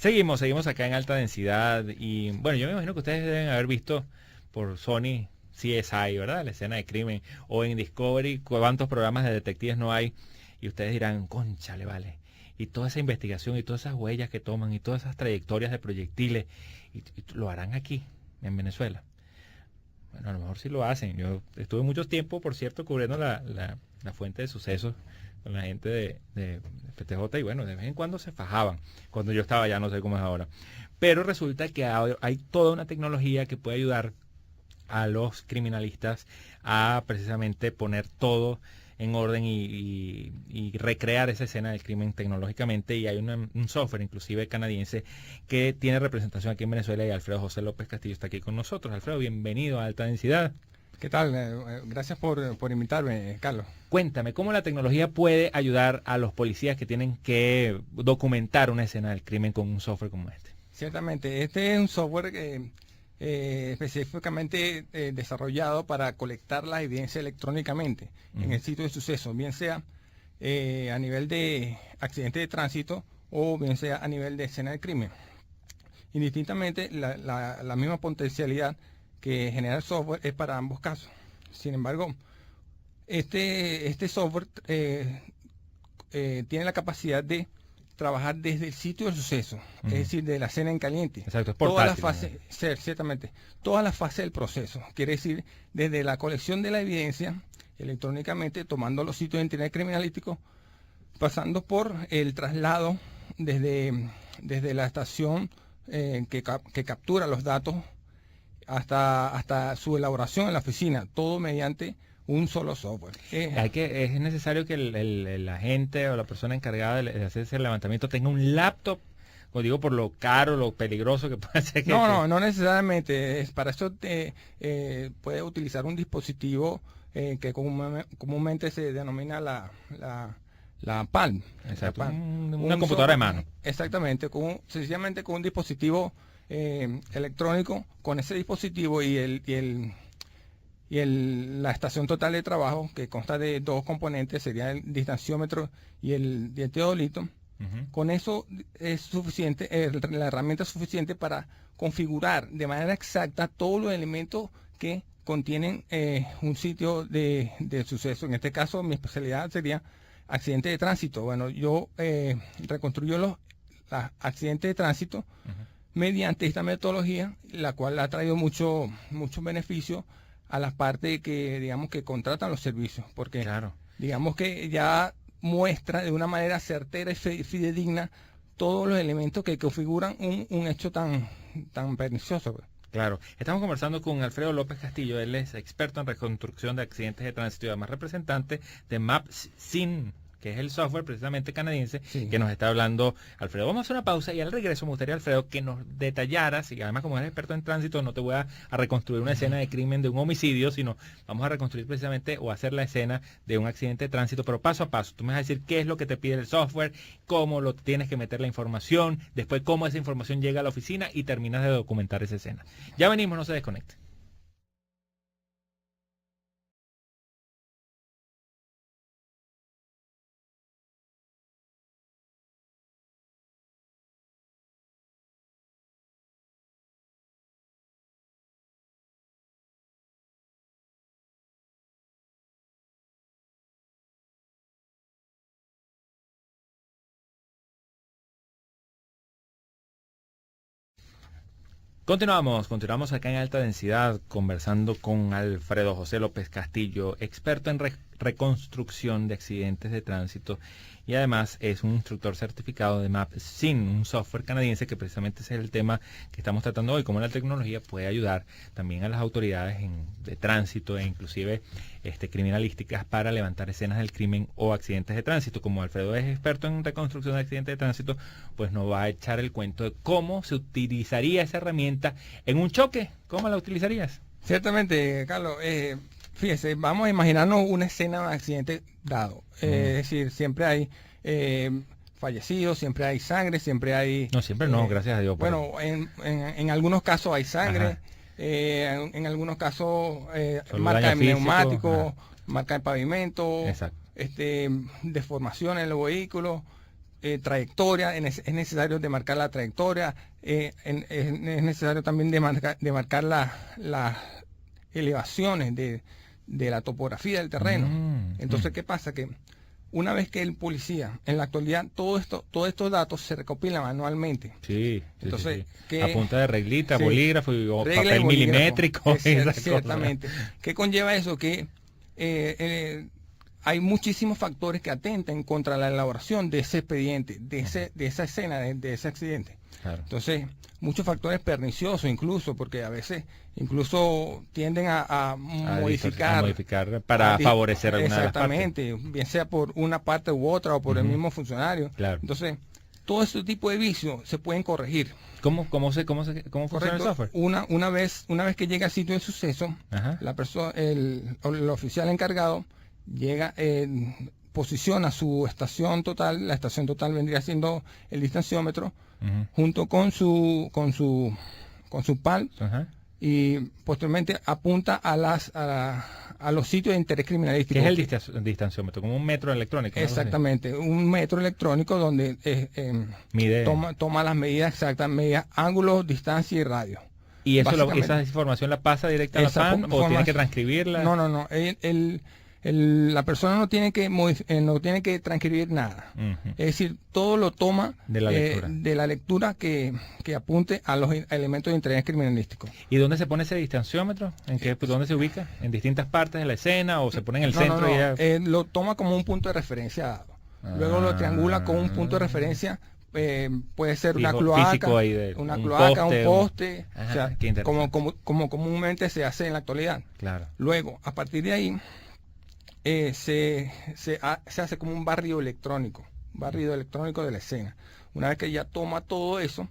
Seguimos acá en alta densidad y bueno, yo me imagino que ustedes deben haber visto por Sony CSI, ¿verdad? La escena de crimen, o en Discovery, cuántos programas de detectives no hay, y ustedes dirán, cónchale, vale. Y toda esa investigación y todas esas huellas que toman y todas esas trayectorias de proyectiles, y lo harán aquí, en Venezuela. Bueno, a lo mejor sí lo hacen. Yo estuve mucho tiempo, por cierto, cubriendo la fuente de sucesos con la gente de FTJ y bueno, de vez en cuando se fajaban. Cuando yo estaba allá, no sé cómo es ahora. Pero resulta que hay toda una tecnología que puede ayudar a los criminalistas a precisamente poner todo en orden y recrear esa escena del crimen tecnológicamente, y hay un software inclusive canadiense que tiene representación aquí en Venezuela, y Alfredo José López Castillo está aquí con nosotros. Alfredo, bienvenido a Alta Densidad. ¿Qué tal? Gracias por invitarme, Carlos. Cuéntame, ¿cómo la tecnología puede ayudar a los policías que tienen que documentar una escena del crimen con un software como este? Ciertamente, este es un software específicamente desarrollado para colectar la evidencia electrónicamente en el sitio de suceso, bien sea a nivel de accidente de tránsito o bien sea a nivel de escena de crimen. Indistintamente, la misma potencialidad que genera el software es para ambos casos. Sin embargo, este software tiene la capacidad de trabajar desde el sitio del suceso, es decir, de la escena en caliente. Exacto, es todas las portátil, fases, ciertamente, todas las fases del proceso. Quiere decir, desde la colección de la evidencia electrónicamente, tomando los sitios de internet criminalístico, pasando por el traslado desde la estación que captura los datos hasta su elaboración en la oficina, todo mediante un solo software. Es necesario que el agente o la persona encargada de hacer ese levantamiento tenga un laptop, o digo por lo caro, lo peligroso que puede ser. No necesariamente. Para eso puede utilizar un dispositivo que comúnmente se denomina la PALM. Exacto, La PALM. una computadora de mano. Exactamente, sencillamente con un dispositivo electrónico. Con ese dispositivo la estación total de trabajo, que consta de dos componentes, sería el distanciómetro y el teodolito. Con eso es suficiente, la herramienta es suficiente para configurar de manera exacta todos los elementos que contienen un sitio de suceso. En este caso, mi especialidad sería accidente de tránsito. Bueno, yo reconstruyo los accidentes de tránsito mediante esta metodología, la cual ha traído mucho beneficio a las partes que, digamos, que contratan los servicios, porque claro, digamos que ya muestra de una manera certera y fidedigna todos los elementos que configuran un hecho tan pernicioso. Claro, estamos conversando con Alfredo López Castillo. Él es experto en reconstrucción de accidentes de tránsito y además representante de MapSyn, que es el software precisamente canadiense, sí, que nos está hablando Alfredo. Vamos a hacer una pausa y al regreso me gustaría, Alfredo, que nos detallaras, y además como eres experto en tránsito, no te voy a reconstruir una escena de crimen de un homicidio, sino vamos a reconstruir precisamente o hacer la escena de un accidente de tránsito, pero paso a paso. Tú me vas a decir qué es lo que te pide el software, cómo lo tienes que meter la información, después cómo esa información llega a la oficina y terminas de documentar esa escena. Ya venimos, no se desconecte. Continuamos acá en Alta Densidad conversando con Alfredo José López Castillo, experto en reconstrucción de accidentes de tránsito, y además es un instructor certificado de MapSyn, un software canadiense que precisamente ese es el tema que estamos tratando hoy, cómo la tecnología puede ayudar también a las autoridades de tránsito e inclusive criminalísticas para levantar escenas del crimen o accidentes de tránsito. Como Alfredo es experto en reconstrucción de accidentes de tránsito, pues nos va a echar el cuento de cómo se utilizaría esa herramienta en un choque. ¿Cómo la utilizarías? Ciertamente, Carlos. Fíjese, vamos a imaginarnos una escena de un accidente dado. Es decir, siempre hay fallecidos, siempre hay sangre, siempre hay... No, siempre no, gracias a Dios. Bueno, en algunos casos hay sangre, en algunos casos marca de neumático, marca de pavimento, deformación en los vehículos, trayectoria, es necesario demarcar la trayectoria, es necesario también demarcar las elevaciones de la topografía del terreno. Entonces, ¿qué pasa? Que una vez que el policía, en la actualidad, todos estos datos se recopilan manualmente. Sí. Entonces, a punta de reglita, sí, bolígrafo o regla papel y bolígrafo, milimétrico. Ciertamente. ¿Qué conlleva eso? Que hay muchísimos factores que atentan contra la elaboración de ese expediente, de esa escena, de ese accidente. Claro. Entonces, muchos factores perniciosos incluso, porque a veces incluso tienden a modificar para favorecer alguna de las partes. Exactamente, bien sea por una parte u otra o por el mismo funcionario. Claro. Entonces, todo ese tipo de vicios se pueden corregir. ¿Cómo funciona el software? Una vez que llega al sitio de suceso, la persona, el oficial encargado llega, posiciona su estación total. La estación total vendría siendo el distanciómetro, junto con su PAL, y posteriormente apunta a los sitios de interés criminalístico. ¿Qué es el distanciómetro? Como un metro electrónico, ¿no? Exactamente, un metro electrónico donde toma las medidas exactas, medidas, ángulos, distancia y radio. ¿Y esa información la pasa directa a la PAN o tiene que transcribirla? No. La persona no tiene que transcribir nada. Es decir, todo lo toma de la lectura que apunte a los elementos de interés criminalístico. ¿Y dónde se pone ese distanciómetro? ¿Dónde se ubica? ¿En distintas partes de la escena o se pone en el centro? Lo toma como un punto de referencia dado. Luego lo triangula con un punto de referencia. Puede ser una cloaca, un poste, o sea, como comúnmente se hace en la actualidad. Claro. Luego, a partir de ahí, se hace como un barrido electrónico de la escena. Una vez que ya toma todo eso,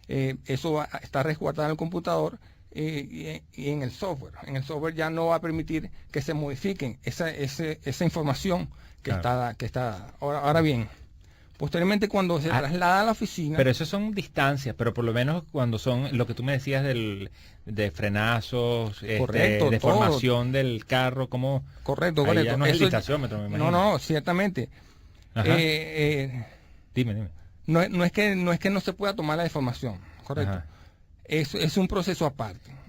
está resguardado en el computador y en el software. En el software ya no va a permitir que se modifiquen esa información que está. Ahora bien, posteriormente, cuando se traslada a la oficina... Pero eso son distancias, pero por lo menos cuando son lo que tú me decías de frenazos, deformación del carro, como... Correcto. Ya no es el distanciómetro, me imagino. No, ciertamente. Dime. No es que no se pueda tomar la deformación, correcto. Es un proceso aparte.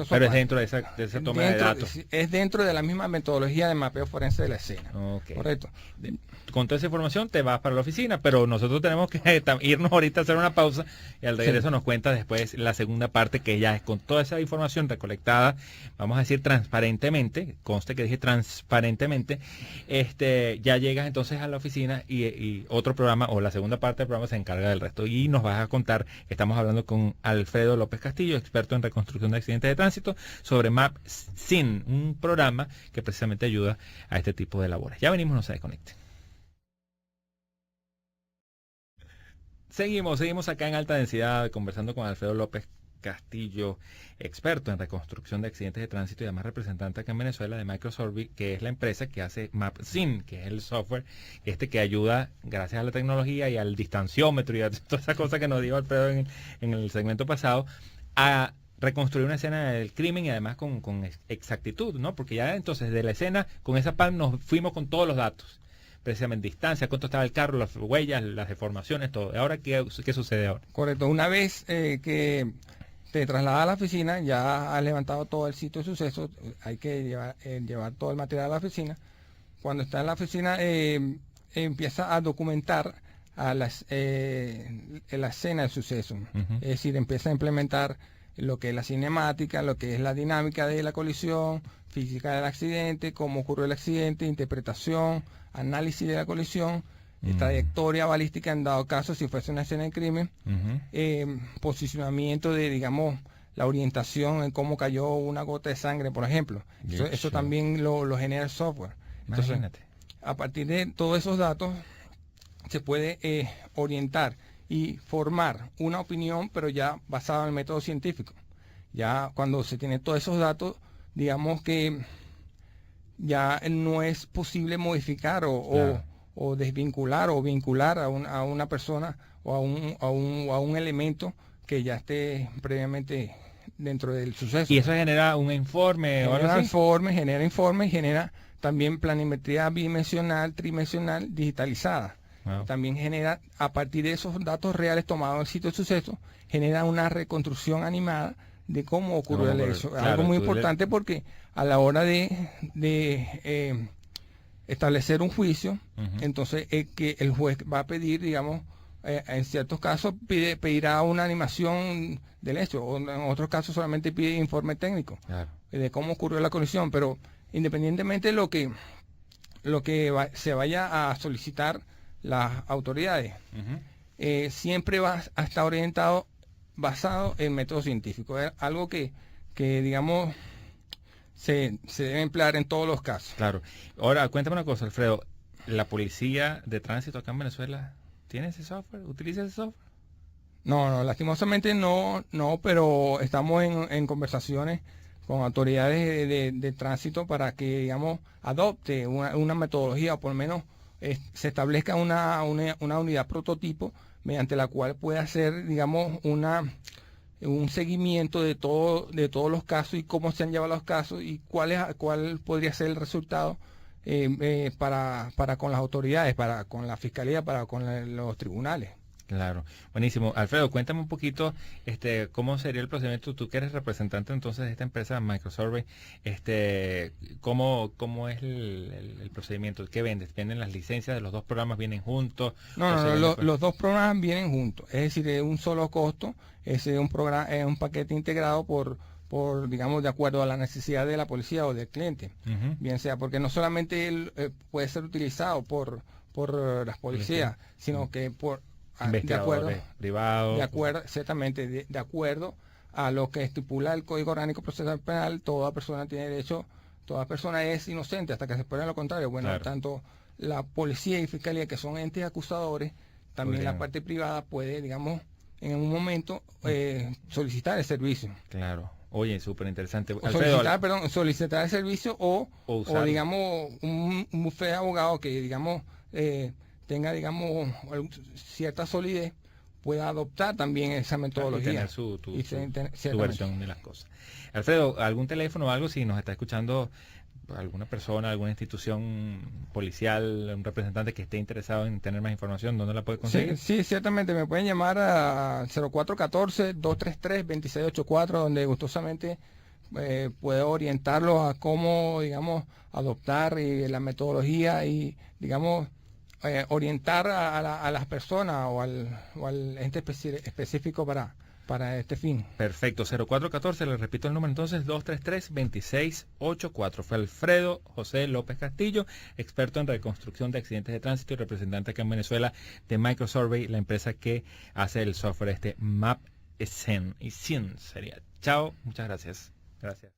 Pero es dentro de esa toma de datos. Es dentro de la misma metodología de mapeo forense de la escena. Correcto. Con toda esa información te vas para la oficina, pero nosotros tenemos que irnos ahorita a hacer una pausa y al regreso nos cuentas después la segunda parte, que ya es con toda esa información recolectada, vamos a decir transparentemente, conste que dije transparentemente, ya llegas entonces a la oficina y otro programa o la segunda parte del programa se encarga del resto y nos vas a contar, estamos hablando con Alfredo López Castillo, experto en reconstrucción de accidentes de tránsito, sobre MapSyn, un programa que precisamente ayuda a este tipo de labores. Ya venimos, no se desconecten. Seguimos acá en Alta Densidad conversando con Alfredo López Castillo, experto en reconstrucción de accidentes de tránsito y además representante acá en Venezuela de Microsorbit, que es la empresa que hace MapSyn, que es el software que ayuda, gracias a la tecnología y al distanciómetro y a toda esa cosa que nos dijo Alfredo en el segmento pasado, a reconstruir una escena del crimen y además con exactitud, ¿no? Porque ya entonces de la escena, con esa PAN nos fuimos con todos los datos. Precisamente distancia, cuánto estaba el carro, las huellas, las deformaciones, todo. ¿Ahora qué sucede ahora? Correcto. Una vez que te trasladas a la oficina, ya has levantado todo el sitio de suceso, hay que llevar todo el material a la oficina. Cuando está en la oficina, empieza a documentar la escena del suceso. Es decir, empieza a implementar lo que es la cinemática, lo que es la dinámica de la colisión, física del accidente, cómo ocurrió el accidente, interpretación, análisis de la colisión, trayectoria balística en dado caso si fuese una escena de crimen, posicionamiento de, digamos, la orientación en cómo cayó una gota de sangre, por ejemplo. Eso también lo genera el software. Entonces, imagínate. A partir de todos esos datos se puede orientar y formar una opinión, pero ya basada en el método científico. Ya cuando se tiene todos esos datos, digamos que ya no es posible modificar o desvincular o vincular a una persona o a un elemento que ya esté previamente dentro del suceso. ¿Y eso genera un informe o algo así? Genera informe y genera también planimetría bidimensional, tridimensional, digitalizada. Wow. También genera, a partir de esos datos reales tomados en el sitio de suceso, genera una reconstrucción animada de cómo ocurrió el hecho. Claro, Algo muy importante porque a la hora de establecer un juicio, entonces que el juez va a pedir, digamos, en ciertos casos pedirá una animación del hecho, o en otros casos solamente pide informe técnico de cómo ocurrió la colisión, pero independientemente de lo que se vaya a solicitar las autoridades, siempre va a estar orientado, basado en método científico. Es algo que digamos, se debe emplear en todos los casos. Claro. Ahora, cuéntame una cosa, Alfredo. ¿La policía de tránsito acá en Venezuela tiene ese software? ¿Utiliza ese software? No, lastimosamente no, pero estamos en conversaciones con autoridades de tránsito para que, digamos, adopte una metodología, o por lo menos se establezca una unidad prototipo mediante la cual pueda hacer, digamos, un seguimiento de todos los casos y cómo se han llevado los casos y cuál podría ser el resultado para con las autoridades, para con la fiscalía, para con los tribunales. Claro, buenísimo. Alfredo, cuéntame un poquito cómo sería el procedimiento. Tú que eres representante entonces de esta empresa Microsurvey, ¿cómo es el procedimiento? ¿Qué vendes? ¿Venden las licencias de los dos programas, vienen juntos? No, los dos programas vienen juntos, es decir, es un solo costo, es un programa, es un paquete integrado por digamos, de acuerdo a la necesidad de la policía o del cliente, bien sea, porque no solamente puede ser utilizado por las policías, sino que de acuerdo privados. Exactamente, de acuerdo a lo que estipula el Código Orgánico Procesal Penal, toda persona tiene derecho, toda persona es inocente hasta que se pruebe lo contrario. Bueno, claro. Tanto la policía y fiscalía, que son entes acusadores, también la parte privada puede, digamos, en un momento solicitar el servicio. Claro. Oye, súper interesante. Solicitar el servicio o digamos, un bufete de abogado que, digamos, tenga, digamos, cierta solidez, pueda adoptar también esa metodología. Y tener su versión de las cosas. Alfredo, ¿algún teléfono o algo si nos está escuchando alguna persona, alguna institución policial, un representante que esté interesado en tener más información, dónde la puede conseguir? Sí, ciertamente, me pueden llamar a 0414-233-2684, donde gustosamente puedo orientarlos a cómo, digamos, adoptar la metodología y, digamos, orientar a las personas o al ente específico para este fin. Perfecto, 0414, le repito el número entonces, 233-2684. Fue Alfredo José López Castillo, experto en reconstrucción de accidentes de tránsito y representante acá en Venezuela de Microsurvey, la empresa que hace el software MapSen. Y SIN sería. Chao, muchas gracias. Gracias.